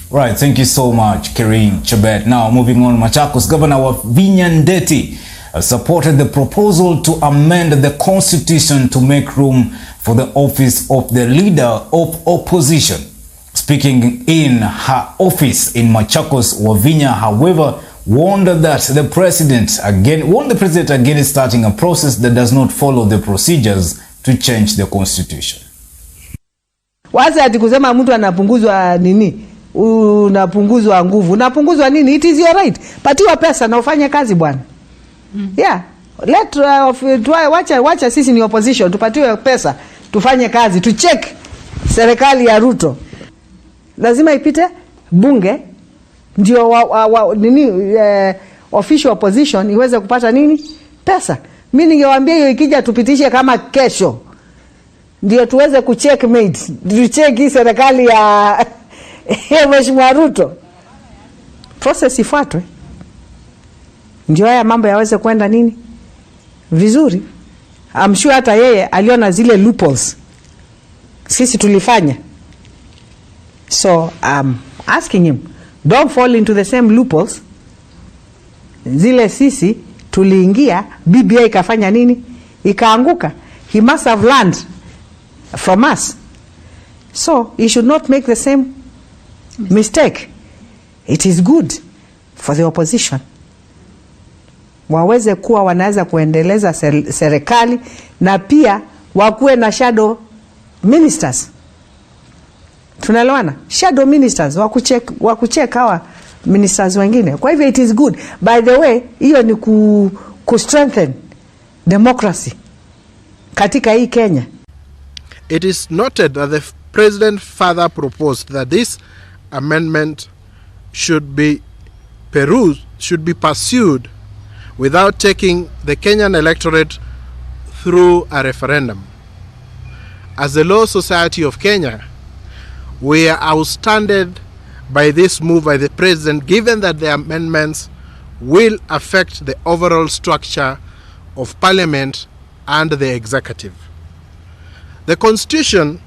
Right, thank you so much, Kirin Chebet. Now, moving on, Machakos Governor Wavinya Ndeti supported the proposal to amend the constitution to make room for the office of the leader of opposition. Speaking in her office in Machakos, Wavinya, however, warned the president against starting a process that does not follow the procedures to change the constitution. Waza ati kusema mtu anapunguzwa nini? Unapunguzwa nguvu. Unapunguzwa nini? It is your right. Patiwa pesa na ufanye kazi bwana. Yeah. Wacha sisi ni opposition, tupatiwe pesa, tufanye kazi, tu check serikali ya Ruto. Lazima ipite bunge ndio official opposition iweze kupata nini? Pesa. Mimi ningewaambia hiyo ikija tupitishe kama kesho. Ndio tuweze kucheckmate. Tucheck hii serikali ya Mheshimiwa Ruto. Process ifuatwe. Ndio haya mambo yaweze kwenda nini? Vizuri. I'm sure hata yeye aliona zile loopholes sisi tulifanya. So I'm asking him, don't fall into the same loopholes. Zile sisi tuliingia, BBI ikafanya nini? Ikaanguka. He must have learned from us. So he should not make the same mistake. It is good for the opposition. Waweze kuwa wanaweza kuendeleza serikali na pia wakuwe na shadow ministers. Tunaelewana? Shadow ministers wakucheck hawa ministers wengine. Kwa hivyo it is good. By the way, hiyo ni ku strengthen democracy katika hii Kenya. It is noted that the president further proposed that this amendment should be pursued without taking the Kenyan electorate through a referendum. As the Law Society of Kenya, we are astounded by this move by the president, given that the amendments will affect the overall structure of parliament and the executive. The Constitution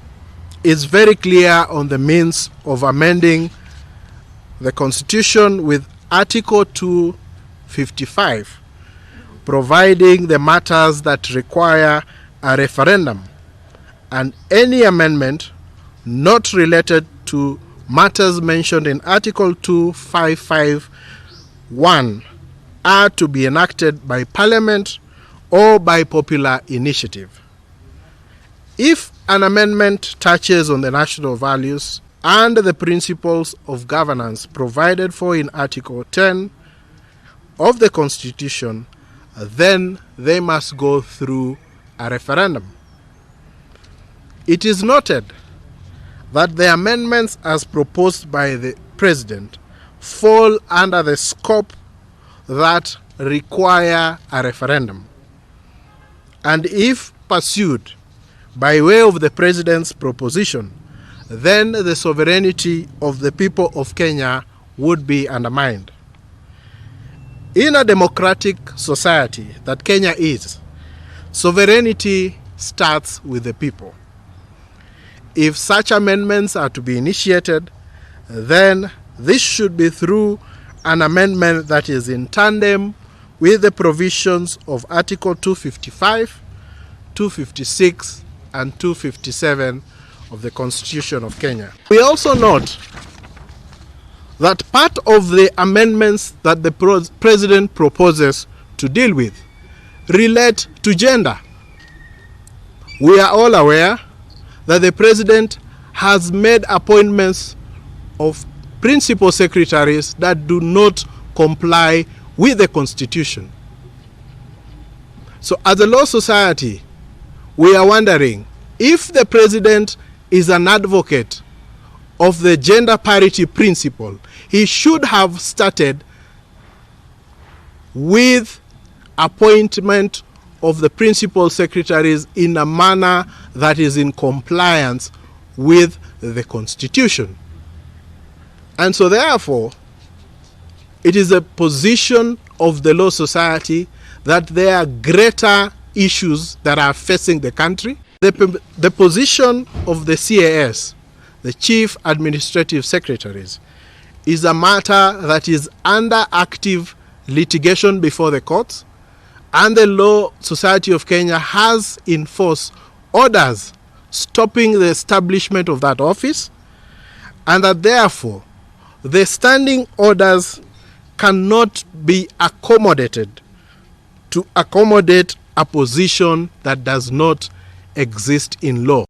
is very clear on the means of amending the Constitution with Article 255, providing the matters that require a referendum, and any amendment not related to matters mentioned in Article 255(1) are to be enacted by Parliament or by popular initiative. If an amendment touches on the national values and the principles of governance provided for in Article 10 of the Constitution, then they must go through a referendum. It is noted that the amendments as proposed by the President fall under the scope that require a referendum. And if pursued by way of the President's proposition, then the sovereignty of the people of Kenya would be undermined. In a democratic society that Kenya is, sovereignty starts with the people. If such amendments are to be initiated, then this should be through an amendment that is in tandem with the provisions of Article 255, 256, and 257 of the Constitution of Kenya. We also note that part of the amendments that the President proposes to deal with relate to gender. We are all aware that the President has made appointments of principal secretaries that do not comply with the Constitution. So as a law society, we are wondering if the President is an advocate of the gender parity principle, he should have started with appointment of the principal secretaries in a manner that is in compliance with the Constitution. And so therefore, it is a position of the law society that there are greater issues that are facing the country. The position of the CAS, the Chief Administrative Secretaries, is a matter that is under active litigation before the courts, and the Law Society of Kenya has in force orders stopping the establishment of that office, and that therefore the standing orders cannot be accommodated to accommodate a position that does not exist in law.